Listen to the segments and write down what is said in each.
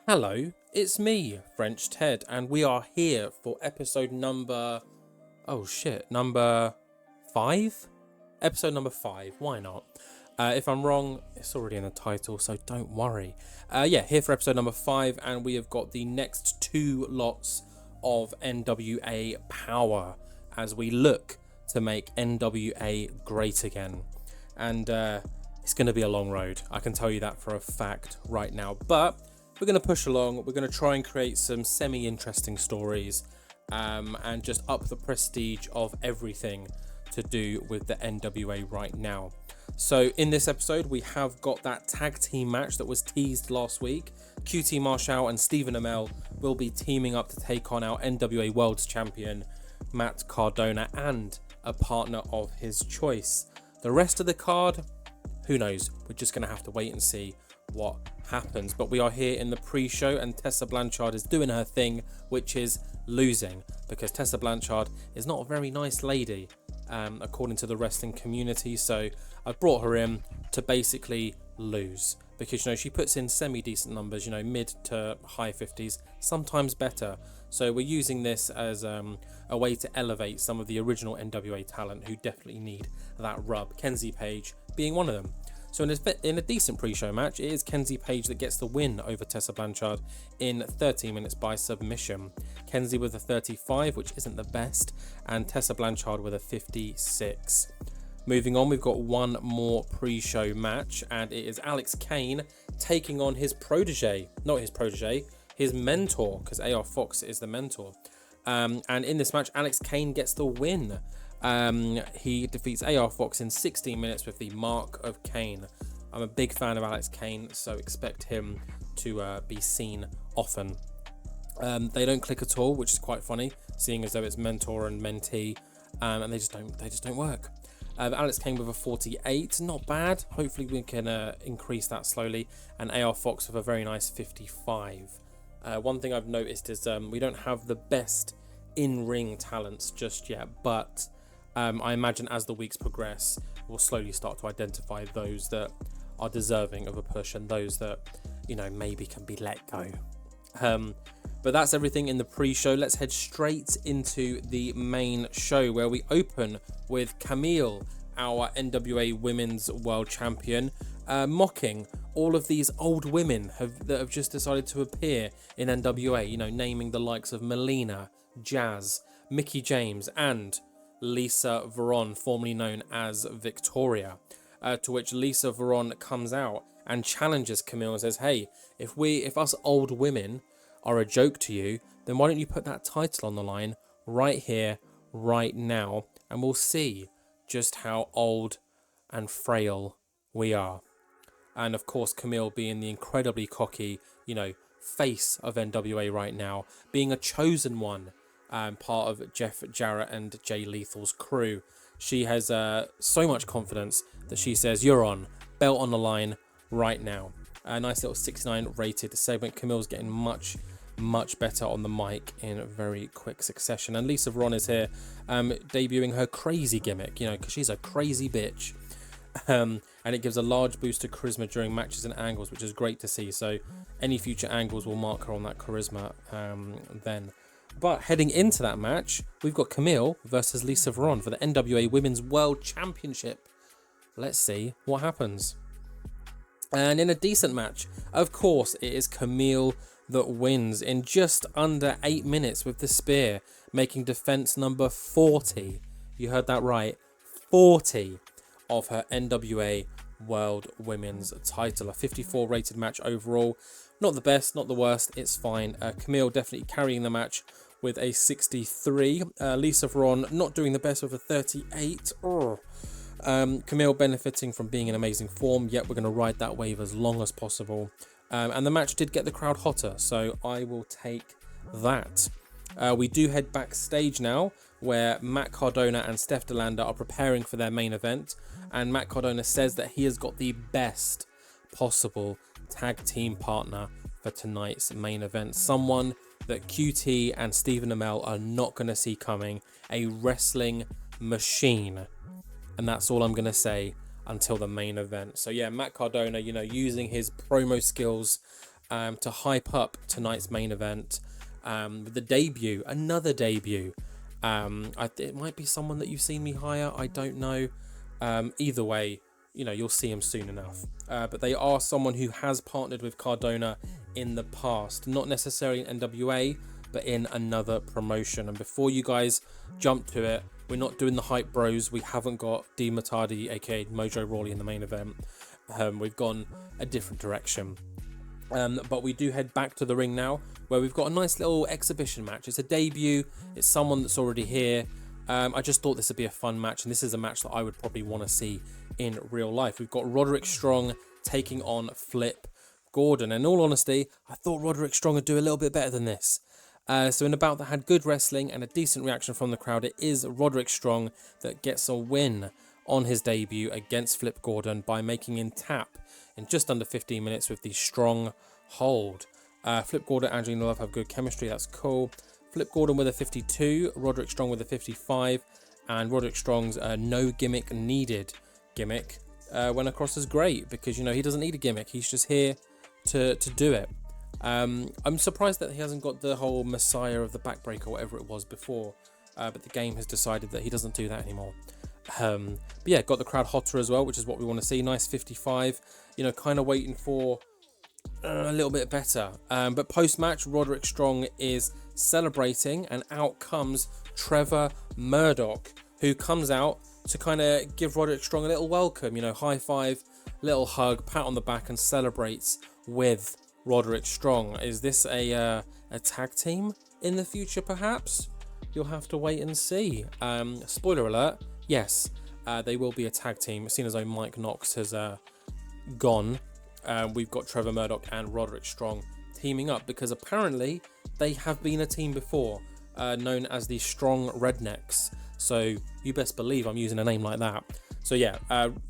Hello, it's me, French Ted, and we are here for episode number... Oh shit, number 5? Episode number 5, why not? If I'm wrong, it's already in the title, so don't worry. Here for episode number 5, and we have got the next 2 lots of NWA power as we look to make NWA great again. And it's going to be a long road, I can tell you that for a fact right now, but we're going to push along. We're going to try and create some semi-interesting stories and just up the prestige of everything to do with the NWA right now. So in this episode, we have got that tag team match that was teased last week. QT Marshall and Stephen Amell will be teaming up to take on our NWA World Champion, Matt Cardona, and a partner of his choice. The rest of the card, who knows? We're just going to have to wait and see what happens. But we are here in the pre-show, and Tessa Blanchard is doing her thing, which is losing, because Tessa Blanchard is not a very nice lady, according to the wrestling community. So I brought her in to basically lose, because she puts in semi-decent numbers, mid to high 50s, sometimes better. So we're using this as a way to elevate some of the original NWA talent who definitely need that rub, Kenzie Page being one of them. So in a decent pre-show match, it is Kenzie Page that gets the win over Tessa Blanchard in 13 minutes by submission. Kenzie with a 35, which isn't the best, and Tessa Blanchard with a 56. Moving on, we've got one more pre-show match, and it is Alex Kane taking on his protege. Not his protege, his mentor, because AR Fox is the mentor. And in this match, Alex Kane gets the win. He defeats AR Fox in 16 minutes with the Mark of Kane. I'm a big fan of Alex Kane, so expect him to be seen often. They don't click at all, which is quite funny, seeing as though it's mentor and mentee, and they just don't work. Alex Kane with a 48, not bad. Hopefully we can increase that slowly. And AR Fox with a very nice 55. One thing I've noticed is we don't have the best in-ring talents just yet, but I imagine as the weeks progress, we'll slowly start to identify those that are deserving of a push and those that, maybe can be let go. But that's everything in the pre-show. Let's head straight into the main show, where we open with Camille, our NWA Women's World Champion, mocking all of these old women that have just decided to appear in NWA, naming the likes of Melina, Jazz, Mickie James, and Lisa Veron, formerly known as Victoria, to which Lisa Veron comes out and challenges Camille and says, hey, if us old women are a joke to you, then why don't you put that title on the line right here, right now, and we'll see just how old and frail we are. And of course, Camille being the incredibly cocky, face of NWA right now, being a chosen one, part of Jeff Jarrett and Jay Lethal's crew. She has so much confidence that she says, you're on, belt on the line right now. A nice little 69 rated segment. Camille's getting much better on the mic in a very quick succession. And Lisa Veron is here debuting her crazy gimmick, because she's a crazy bitch. And it gives a large boost to charisma during matches and angles, which is great to see. So any future angles will mark her on that charisma then. But heading into that match, we've got Camille versus Lisa Veron for the NWA Women's World Championship. Let's see what happens. And in a decent match, of course, it is Camille that wins in just under 8 minutes with the spear, making defense number 40. You heard that right, 40 of her NWA World Women's title. A 54 rated match overall. Not the best, not the worst, it's fine. Camille definitely carrying the match with a 63. Lisa Veron not doing the best with a 38. Camille benefiting from being in amazing form, yet we're going to ride that wave as long as possible. And the match did get the crowd hotter, so I will take that. We do head backstage now, where Matt Cardona and Steph DeLanda are preparing for their main event, and Matt Cardona says that he has got the best possible tag team partner for tonight's main event. Someone that QT and Stephen Amell are not going to see coming. A wrestling machine. And that's all I'm going to say until the main event. So yeah, Matt Cardona, using his promo skills to hype up tonight's main event with the debut, another debut. It might be someone that you've seen me hire, I don't know. Either way, you know, you'll see him soon enough. But they are someone who has partnered with Cardona in the past, not necessarily in NWA, but in another promotion. And before you guys jump to it, we're not doing the hype bros. We haven't got D Matardi, aka Mojo Rawley, in the main event. We've gone a different direction. But we do head back to the ring now, where we've got a nice little exhibition match. It's a debut. It's someone that's already here. I just thought this would be a fun match, and this is a match that I would probably want to see in real life. We've got Roderick Strong taking on Flip Gordon. In all honesty, I thought Roderick Strong would do a little bit better than this. So in a bout that had good wrestling and a decent reaction from the crowd, it is Roderick Strong that gets a win on his debut against Flip Gordon by making him tap in just under 15 minutes with the strong hold. Flip Gordon and Angelina Love have good chemistry. That's cool. Flip Gordon with a 52, Roderick Strong with a 55, and Roderick Strong's no gimmick needed gimmick went across as great, because, you know, he doesn't need a gimmick. He's just here to do it. I'm surprised that he hasn't got the whole Messiah of the Backbreaker, whatever it was before, but the game has decided that he doesn't do that anymore. But yeah, got the crowd hotter as well, which is what we want to see. Nice 55, you know, kind of waiting for a little bit better. But post-match, Roderick Strong is celebrating, and out comes Trevor Murdoch, who comes out to kind of give Roderick Strong a little welcome, you know, high five, little hug, pat on the back, and celebrates with Roderick Strong. Is this a tag team in the future, perhaps? You'll have to wait and see. Spoiler alert, yes, they will be a tag team, seeing as though Mike Knox has gone. We've got Trevor Murdoch and Roderick Strong teaming up, because apparently they have been a team before, known as the Strong Rednecks. So you best believe I'm using a name like that. So yeah,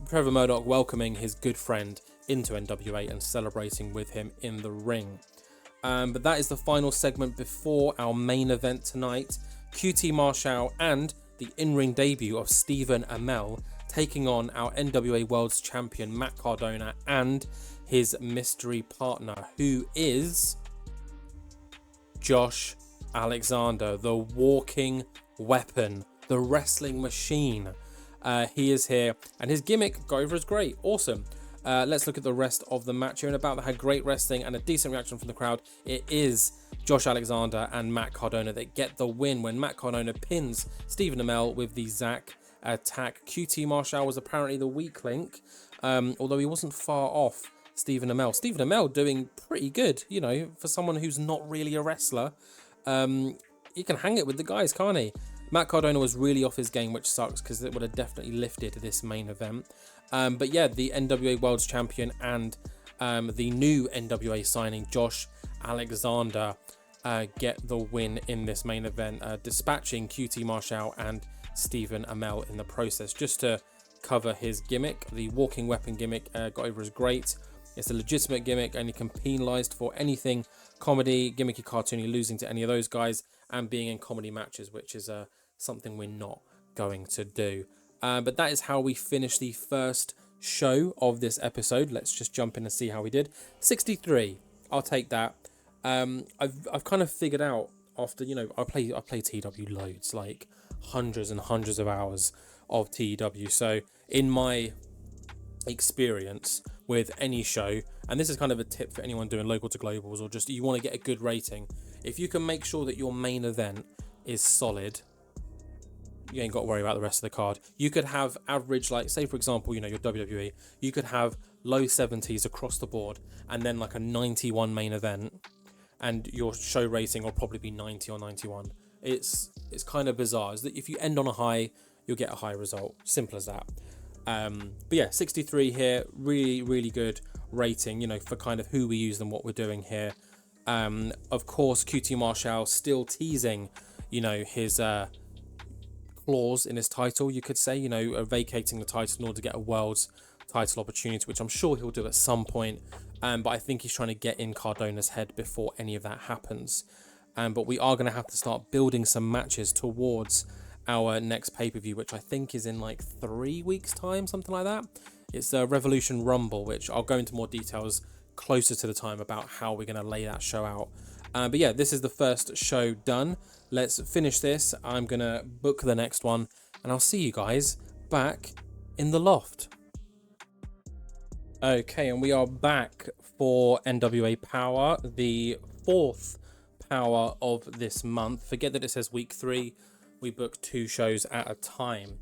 Trevor Murdoch welcoming his good friend into NWA and celebrating with him in the ring. But that is the final segment before our main event tonight. QT Marshall and the in-ring debut of Stephen Amell taking on our NWA World's Champion Matt Cardona and his mystery partner, who is Josh Alexander, the walking weapon, the wrestling machine. He is here, and his gimmick got over as great. Awesome. Let's look at the rest of the match here. In a bout that had great wrestling and a decent reaction from the crowd, it is Josh Alexander and Matt Cardona that get the win when Matt Cardona pins Stephen Amell with the Zack attack. QT Marshall was apparently the weak link, although he wasn't far off Stephen Amell. Stephen Amell doing pretty good, you know, for someone who's not really a wrestler. He can hang it with the guys, can't he? Matt Cardona was really off his game, which sucks, because it would have definitely lifted this main event. But yeah, the NWA World's Champion and the new NWA signing, Josh Alexander, get the win in this main event, dispatching QT Marshall and Stephen Amell in the process. Just to cover his gimmick, the walking weapon gimmick got over as great. It's a legitimate gimmick, and he can penalised for anything comedy, gimmicky, cartoony, losing to any of those guys, and being in comedy matches, which is something we're not going to do. But that is how we finish the first show of this episode. Let's just jump in and see how we did. 63, I'll take that. I've kind of figured out after, you know, I play TEW loads, like hundreds and hundreds of hours of TEW. So in my experience with any show, and this is kind of a tip for anyone doing local to globals, or just you want to get a good rating, if you can make sure that your main event is solid, you ain't got to worry about the rest of the card. You could have average, like, say for example, you know, your WWE, you could have low 70s across the board, and then like a 91 main event, and your show rating will probably be 90 or 91. It's kind of bizarre. Is that if you end on a high, you'll get a high result. Simple as that. But yeah, 63 here, really good rating, you know, for kind of who we use and what we're doing here. Of course, QT Marshall still teasing, you know, his clause in his title, you could say, you know, vacating the title in order to get a world's title opportunity, which I'm sure he'll do at some point. But I think he's trying to get in Cardona's head before any of that happens. But we are going to have to start building some matches towards our next pay-per-view, which I think is in like 3 weeks time, something like that. It's a Revolution Rumble, which I'll go into more details closer to the time about how we're going to lay that show out. But yeah, this is the first show done. Let's finish this. I'm going to book the next one, and I'll see you guys back in the loft. Okay, and we are back for NWA Power, the 4th Power of this month. Forget that it says week 3. We book 2 shows at a time.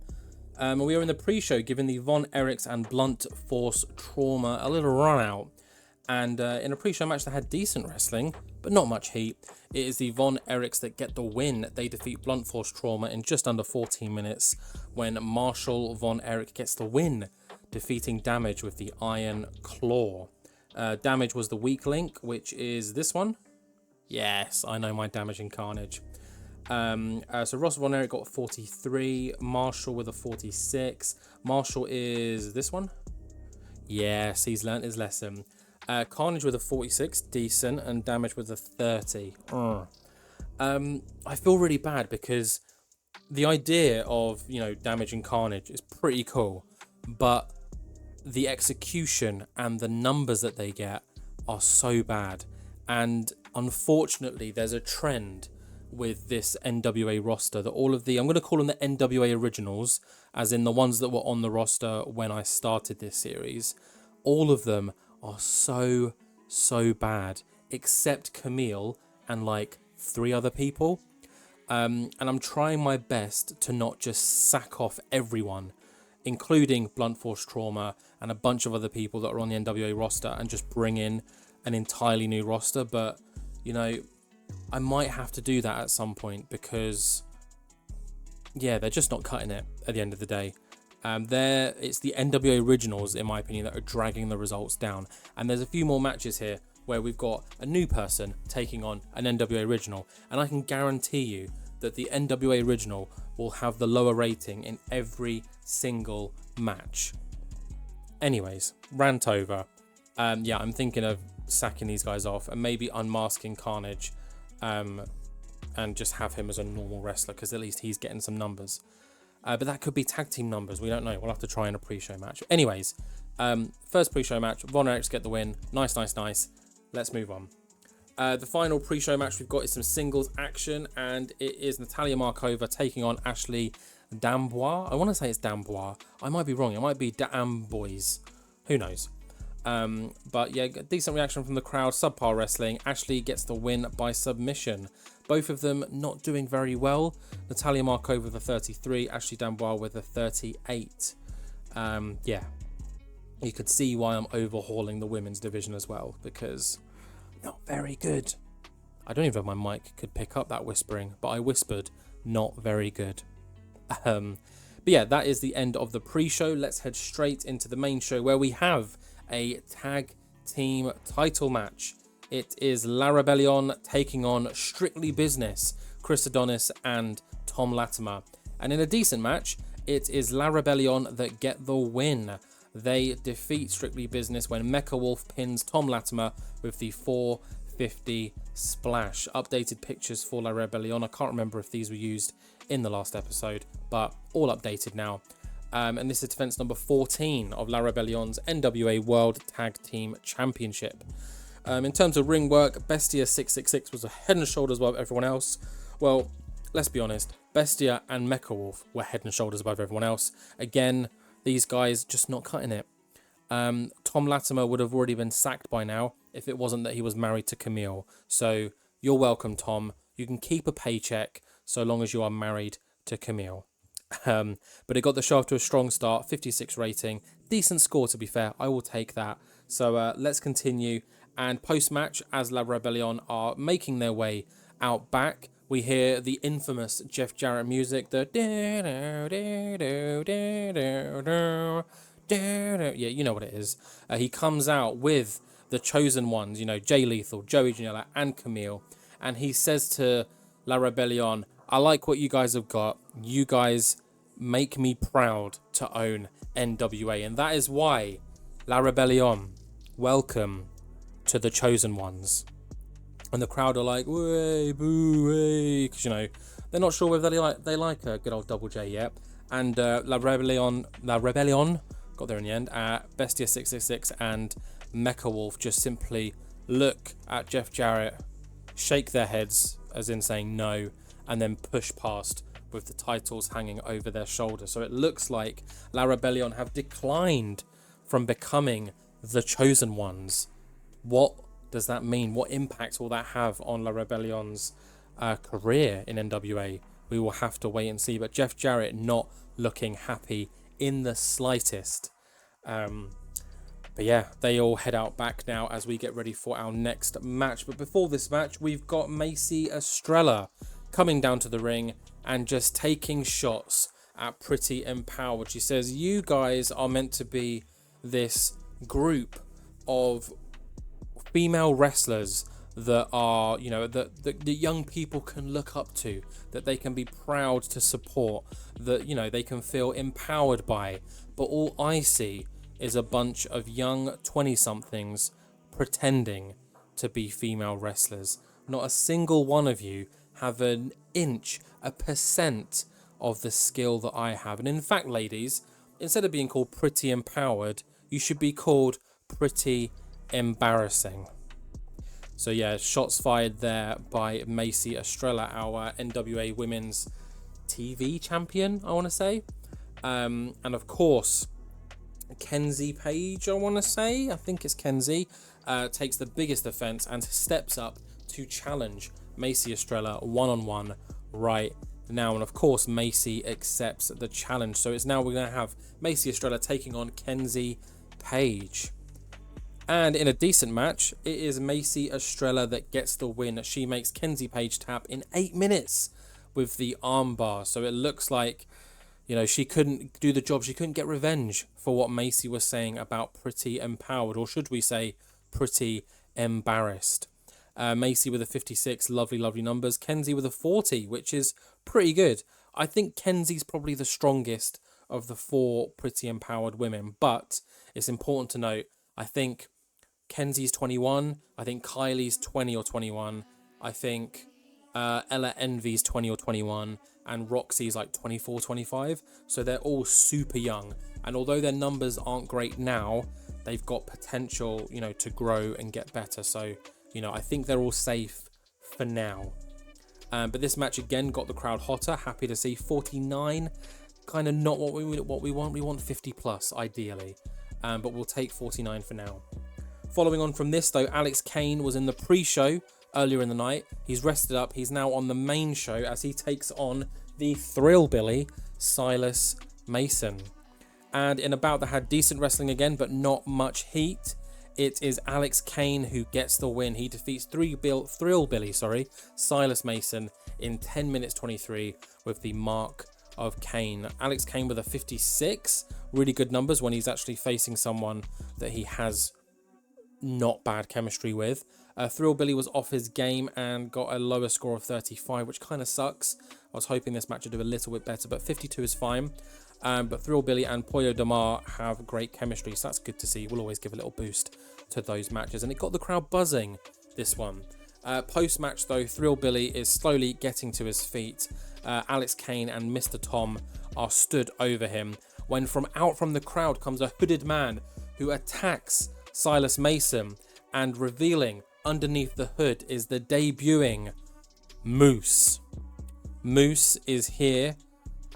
We are in the pre-show giving the Von Erichs and Blunt Force Trauma a little run out. And in a pre-show match that had decent wrestling, but not much heat, it is the Von Erichs that get the win. They defeat Blunt Force Trauma in just under 14 minutes when Marshall Von Erich gets the win, defeating Damage with the Iron Claw. Damage was the weak link, which is this one. Yes, I know my Damage and Carnage. So Ross Von Erich got 43, Marshall with a 46. Marshall is this one. Yes, he's learnt his lesson. Carnage with a 46, decent, and Damage with a 30. I feel really bad because the idea of, Damage and Carnage is pretty cool, but the execution and the numbers that they get are so bad. And unfortunately, there's a trend with this NWA roster that all of the, I'm going to call them the NWA originals, as in the ones that were on the roster when I started this series, all of them are so bad, except Camille and like 3 other people. And I'm trying my best to not just sack off everyone, including Blunt Force Trauma and a bunch of other people that are on the NWA roster, and just bring in an entirely new roster. But, I might have to do that at some point because, yeah, they're just not cutting it at the end of the day. It's the NWA originals, in my opinion, that are dragging the results down. And there's a few more matches here where we've got a new person taking on an NWA original, and I can guarantee you that the NWA original will have the lower rating in every single match. Anyways, rant over. Yeah, I'm thinking of sacking these guys off and maybe unmasking Carnage, and just have him as a normal wrestler, because at least he's getting some numbers. But that could be tag team numbers. We don't know. We'll have to try in a pre-show match. Anyways, first pre-show match. Von Erichs get the win. Nice. Let's move on. The final pre-show match we've got is some singles action, and it is Natalia Markova taking on Ashley D'Amboise. I want to say it's D'Amboise. I might be wrong. It might be D'Amboise. Who knows? But yeah, decent reaction from the crowd. Subpar wrestling. Ashley gets the win by submission. Both of them not doing very well. Natalia Markova with a 33, Ashley D'Amboise with a 38. Yeah, you could see why I'm overhauling the women's division as well, because not very good. I don't even know if my mic could pick up that whispering, but I whispered not very good. But yeah, that is the end of the pre-show. Let's head straight into the main show, where we have a tag team title match. It is La Rebellion taking on Strictly Business, Chris Adonis and Tom Latimer. And in a decent match, it is La Rebellion that get the win. They defeat Strictly Business when Mecha Wolf pins Tom Latimer with the 450 splash. Updated pictures for La Rebellion. I can't remember if these were used in the last episode, but all updated now. And this is defense number 14 of La Rebellion's NWA World Tag Team Championship. In terms of ring work, Bestia 666 was a head and shoulders above everyone else. Well, let's be honest, Bestia and Mecha Wolf were head and shoulders above everyone else. Again, these guys just not cutting it. Tom Latimer would have already been sacked by now if it wasn't that he was married to Camille. So you're welcome, Tom. You can keep a paycheck so long as you are married to Camille. But it got the show off to a strong start, 56 rating. Decent score, to be fair. I will take that. So let's continue. And post-match, as La Rebellion are making their way out back, we hear the infamous Jeff Jarrett music, the yeah, you know what it is. He comes out with the chosen ones, Jay Lethal, Joey Janela, and Camille, and he says to La Rebellion, I like what you guys have got. You guys make me proud to own NWA, and that is why La Rebellion welcome to the chosen ones. And the crowd are like, way, boo, way, because they're not sure whether they like a good old Double J yet. And La Rebellion got there in the end. Bestia 666 and Mecha Wolf just simply look at Jeff Jarrett, shake their heads as in saying no, and then push past with the titles hanging over their shoulders. So it looks like La Rebellion have declined from becoming the chosen ones. What does that mean? What impact will that have on La Rebellion's career in NWA? We will have to wait and see. But Jeff Jarrett not looking happy in the slightest. But yeah, they all head out back now as we get ready for our next match. But before this match, we've got Macey Estrella coming down to the ring and just taking shots at Pretty Empowered. She says, you guys are meant to be this group of female wrestlers that are, you know, that the young people can look up to, that they can be proud to support, that, you know, they can feel empowered by. But all I see is a bunch of young 20-somethings pretending to be female wrestlers. Not a single one of you have an inch, a percent of the skill that I have. And in fact, ladies, instead of being called Pretty Empowered, you should be called Pretty Embarrassing. So yeah, shots fired there by Macey Estrella, our NWA Women's TV champion, I want to say. And of course, Kenzie Page, I want to say. I think it's Kenzie. Takes the biggest offense and steps up to challenge Macey Estrella one-on-one right now. And of course, Macey accepts the challenge. So it's now we're going to have Macey Estrella taking on Kenzie Page. And in a decent match, it is Macey Estrella that gets the win. She makes Kenzie Page tap in 8 minutes with the armbar. So it looks like, you know, she couldn't do the job. She couldn't get revenge for what Macey was saying about Pretty Empowered, or should we say Pretty Embarrassed. Macey with a 56, lovely, lovely numbers. Kenzie with a 40, which is pretty good. I think Kenzie's probably the strongest of the 4 Pretty Empowered women, but it's important to note, I think Kenzie's 21, I think Kylie's 20 or 21, I think Ella Envy's 20 or 21, and Roxy's like 24, 25. So they're all super young, and although their numbers aren't great now, they've got potential, you know, to grow and get better. So, you know, I think they're all safe for now. But this match again got the crowd hotter. Happy to see 49, kind of not what we want. We want 50 plus ideally, but we'll take 49 for now. Following on from this though, Alex Kane was in the pre-show earlier in the night. He's rested up. He's now on the main show as he takes on the Thrillbilly Silas Mason. And in a bout that had decent wrestling again, but not much heat, it is Alex Kane who gets the win. He defeats Thrillbilly Silas Mason in 10 minutes 23 with the mark of Kane. Alex Kane with a 56, really good numbers when he's actually facing someone that he has not bad chemistry with. Thrillbilly was off his game and got a lower score of 35, which kind of sucks. I was hoping this match would do a little bit better, but 52 is fine. But Thrillbilly and Pollo Damar have great chemistry, so that's good to see. We'll always give a little boost to those matches, and it got the crowd buzzing, this one. Post-match though, Thrillbilly is slowly getting to his feet. Alex Kane and Mr. Tom are stood over him when from out from the crowd comes a hooded man who attacks Silas Mason, and revealing underneath the hood is the debuting Moose. Moose is here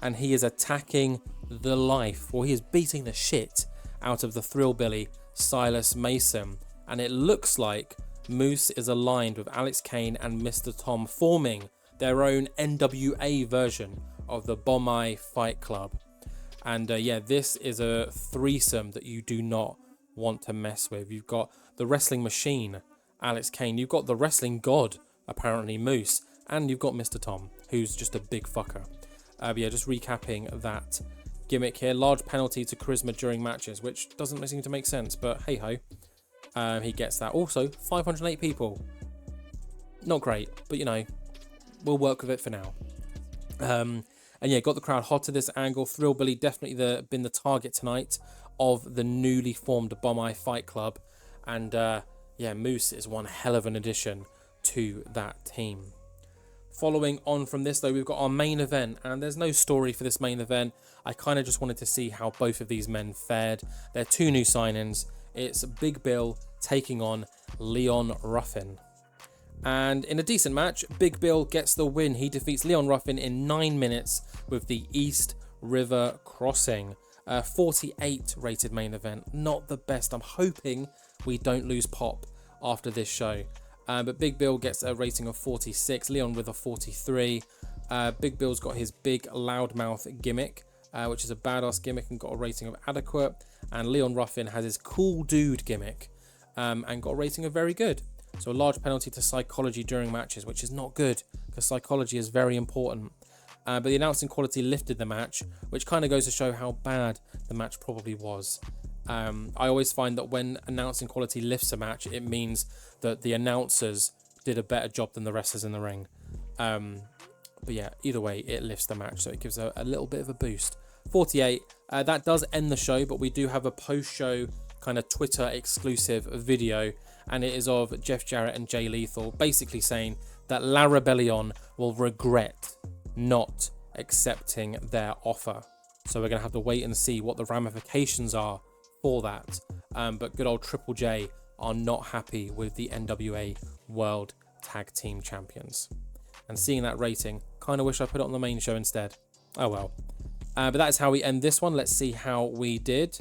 and he is attacking the life, or he is beating the shit out of the Thrillbilly Silas Mason, and it looks like Moose is aligned with Alex Kane and Mr. Tom, forming their own NWA version of the Bomaye Fight Club. And yeah, this is a threesome that you do not want to mess with. You've got the wrestling machine, Alex Kane. You've got the wrestling god, apparently Moose, and you've got Mr. Tom, who's just a big fucker. But yeah, just recapping that gimmick here. Large penalty to charisma during matches, which doesn't seem to make sense, but hey ho, he gets that. Also, 508 people. Not great, but you know, we'll work with it for now. And yeah, got the crowd hot to this angle. Thrillbilly definitely been the target tonight of the newly formed Bombay Fight Club, and yeah, Moose is one hell of an addition to that team. Following on from this, though, we've got our main event, and there's no story for this main event. I kind of just wanted to see how both of these men fared. They're two new signings. It's Big Bill taking on Leon Ruffin. And in a decent match, Big Bill gets the win. He defeats Leon Ruffin in 9 minutes with the East River Crossing. 48 rated main event. Not the best. I'm hoping we don't lose pop after this show. But Big Bill gets a rating of 46. Leon with a 43. Big Bill's got his big loudmouth gimmick, which is a badass gimmick and got a rating of adequate. And Leon Ruffin has his cool dude gimmick and got a rating of very good. So a large penalty to psychology during matches, which is not good because psychology is very important. But the announcing quality lifted the match, which kind of goes to show how bad the match probably was. I always find that when announcing quality lifts a match, it means that the announcers did a better job than the wrestlers in the ring. But yeah, either way, it lifts the match, so it gives a little bit of a boost. 48, that does end the show, but we do have a post-show kind of Twitter exclusive video, and it is of Jeff Jarrett and Jay Lethal basically saying that La Rebellion will regret not accepting their offer. So we're going to have to wait and see what the ramifications are for that. But good old Triple J are not happy with the NWA World Tag Team Champions. And seeing that rating, kind of wish I put it on the main show instead. Oh well. But that is how we end this one. Let's see how we did.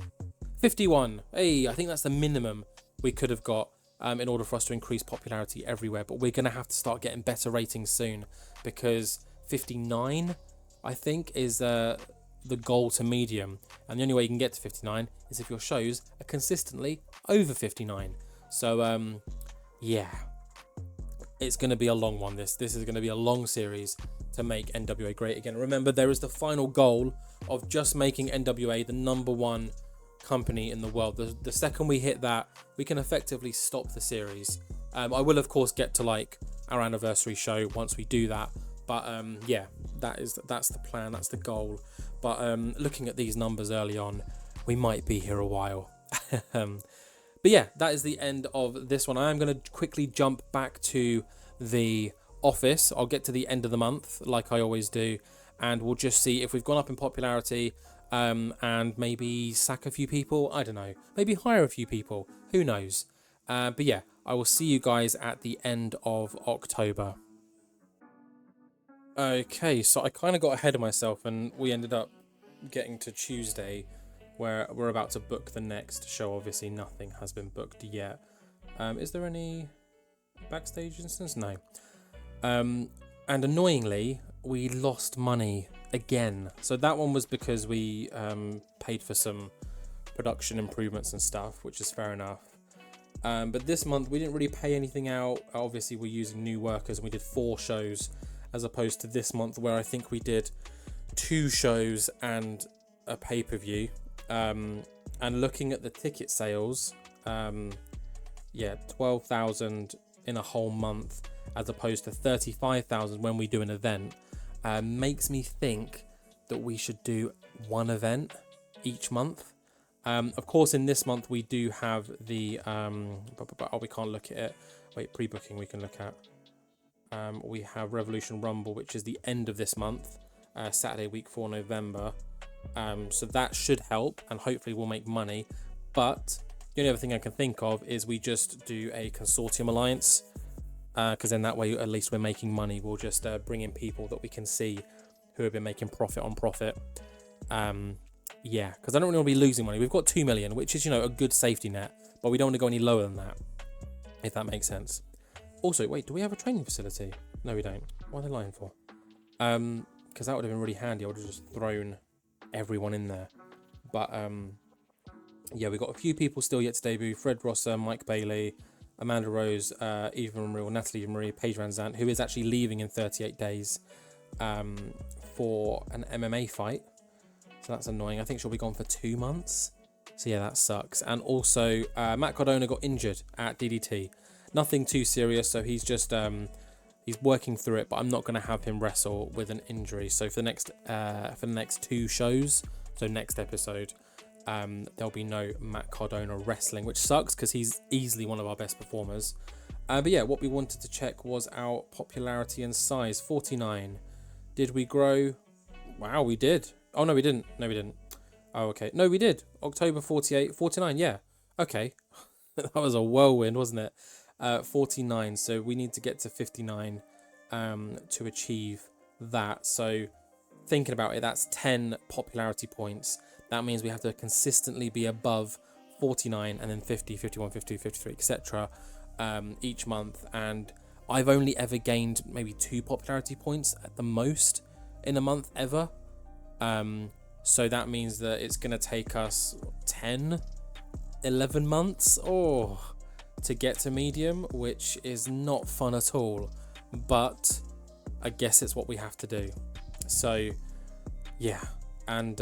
51. Hey, I think that's the minimum we could have got in order for us to increase popularity everywhere. But we're going to have to start getting better ratings soon, because 59, I think, is the goal to medium. And the only way you can get to 59 is if your shows are consistently over 59. So, yeah, it's going to be a long one. This is going to be a long series to make NWA great again. Remember, there is the final goal of just making NWA the #1 company in the world. The second we hit that, we can effectively stop the series. I will, of course, get to like our anniversary show once we do that. But yeah, that's the plan. That's the goal. But looking at these numbers early on, we might be here a while. But yeah, that is the end of this one. I am going to quickly jump back to the office. I'll get to the end of the month, like I always do, and we'll just see if we've gone up in popularity, and maybe sack a few people. I don't know. Maybe hire a few people. Who knows? But yeah, I will see you guys at the end of October. Okay, so I kind of got ahead of myself, and we ended up getting to Tuesday, where we're about to book the next show. Obviously, nothing has been booked yet. Is there any backstage instance? No. And annoyingly, we lost money again. So that one was because we paid for some production improvements and stuff, which is fair enough. But this month, we didn't really pay anything out. Obviously, we're using new workers, and we did 4 shows, as opposed to this month where I think we did 2 shows and a pay-per-view. And looking at the ticket sales, yeah, 12,000 in a whole month as opposed to 35,000 when we do an event, makes me think that we should do 1 event each month. Of course, in this month we do have the oh, we can't look at it. Wait, pre-booking we can look at. We have Revolution Rumble, which is the end of this month, Saturday, week 4, November. So that should help, and hopefully we'll make money. But the only other thing I can think of is we just do a consortium alliance, because then that way at least we're making money. We'll just bring in people that we can see who have been making profit on profit. Yeah, because I don't really want to be losing money. We've got 2 million, which is, you know, a good safety net, but we don't want to go any lower than that, if that makes sense. Also, wait, do we have a training facility? No, we don't. What are they lying for? Because that would have been really handy. I would have just thrown everyone in there. But yeah, we've got a few people still yet to debut. Fred Rosser, Mike Bailey, Amanda Rose, Eva Marie, Natalie Marie, Paige Van Zandt, who is actually leaving in 38 days for an MMA fight. So that's annoying. I think she'll be gone for 2 months. So yeah, that sucks. And also, Matt Cardona got injured at DDT. Nothing too serious, so he's just he's working through it. But I'm not going to have him wrestle with an injury. So for the next 2 shows, so next episode, there'll be no Matt Cardona wrestling, which sucks because he's easily one of our best performers. But yeah, what we wanted to check was our popularity and size. 49. Did we grow? Wow, we did. Oh, no, we didn't. No, we didn't. Oh, okay. No, we did. October 48, 49. Yeah. Okay. That was a whirlwind, wasn't it? 49. So we need to get to 59 to achieve that. So thinking about it, that's 10 popularity points. That means we have to consistently be above 49 and then 50, 51, 52, 53, etc. Each month. And I've only ever gained maybe 2 popularity points at the most in a month ever. So that means that it's going to take us 10, 11 months to get to medium, which is not fun at all. But I guess it's what we have to do. So yeah, and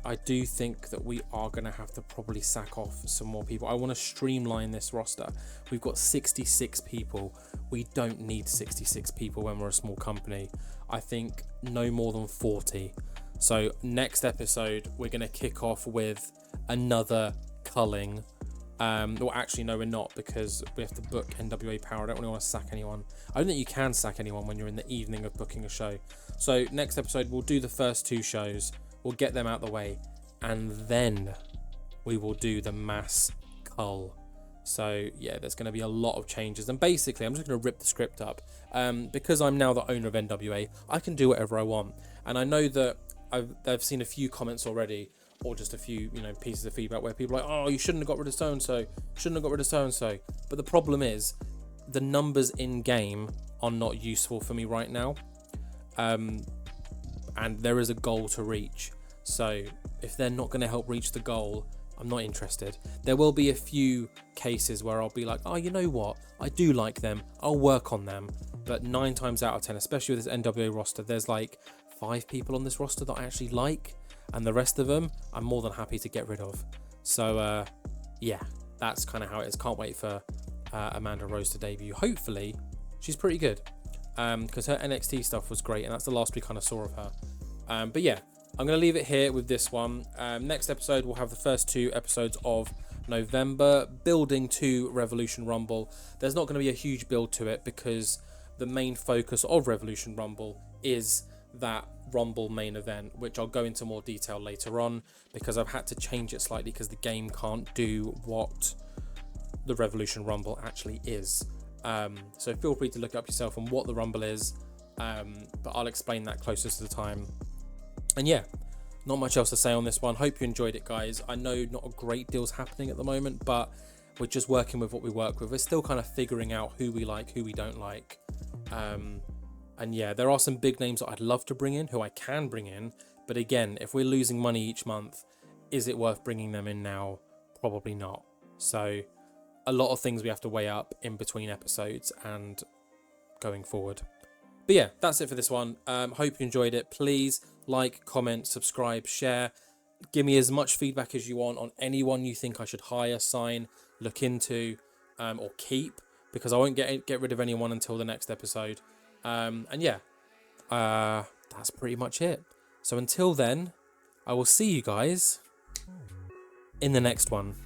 I do think that we are going to have to probably sack off some more people. I want to streamline this roster. We've got 66 people. We don't need 66 people when we're a small company. I think no more than 40. So next episode, we're going to kick off with another culling. Well, actually, no, we're not, because we have to book NWA Power. I don't really want to sack anyone. I don't think you can sack anyone when you're in the evening of booking a show. So next episode, we'll do the first 2 shows. We'll get them out the way. And then we will do the mass cull. So yeah, there's going to be a lot of changes. And basically, I'm just going to rip the script up. Because I'm now the owner of NWA, I can do whatever I want. And I know that I've seen a few comments already, or just a few, pieces of feedback where people are like, oh, you shouldn't have got rid of so-and-so, shouldn't have got rid of so-and-so. But the problem is, the numbers in game are not useful for me right now. And there is a goal to reach. So if they're not going to help reach the goal, I'm not interested. There will be a few cases where I'll be like, oh, you know what? I do like them. I'll work on them. But 9 times out of 10, especially with this NWA roster, there's like 5 people on this roster that I actually like. And the rest of them, I'm more than happy to get rid of. So, yeah, that's kind of how it is. Can't wait for Amanda Rose to debut. Hopefully, she's pretty good. Because her NXT stuff was great. And that's the last we kind of saw of her. But yeah, I'm going to leave it here with this one. Next episode, we'll have the first 2 episodes of November, building to Revolution Rumble. There's not going to be a huge build to it because the main focus of Revolution Rumble is that Rumble main event, which I'll go into more detail later on because I've had to change it slightly because the game can't do what the Revolution Rumble actually is. So feel free to look up yourself on what the Rumble is, but I'll explain that closer to the time. And yeah, not much else to say on this one. Hope you enjoyed it, guys. I know not a great deal's happening at the moment, but we're just working with what we work with. We're still kind of figuring out who we like, who we don't like. And yeah, there are some big names that I'd love to bring in, who I can bring in. But again, if we're losing money each month, is it worth bringing them in now? Probably not. So a lot of things we have to weigh up in between episodes and going forward. But yeah, that's it for this one. Hope you enjoyed it. Please like, comment, subscribe, share. Give me as much feedback as you want on anyone you think I should hire, sign, look into, or keep. Because I won't get rid of anyone until the next episode. And yeah, that's pretty much it. So until then, I will see you guys in the next one.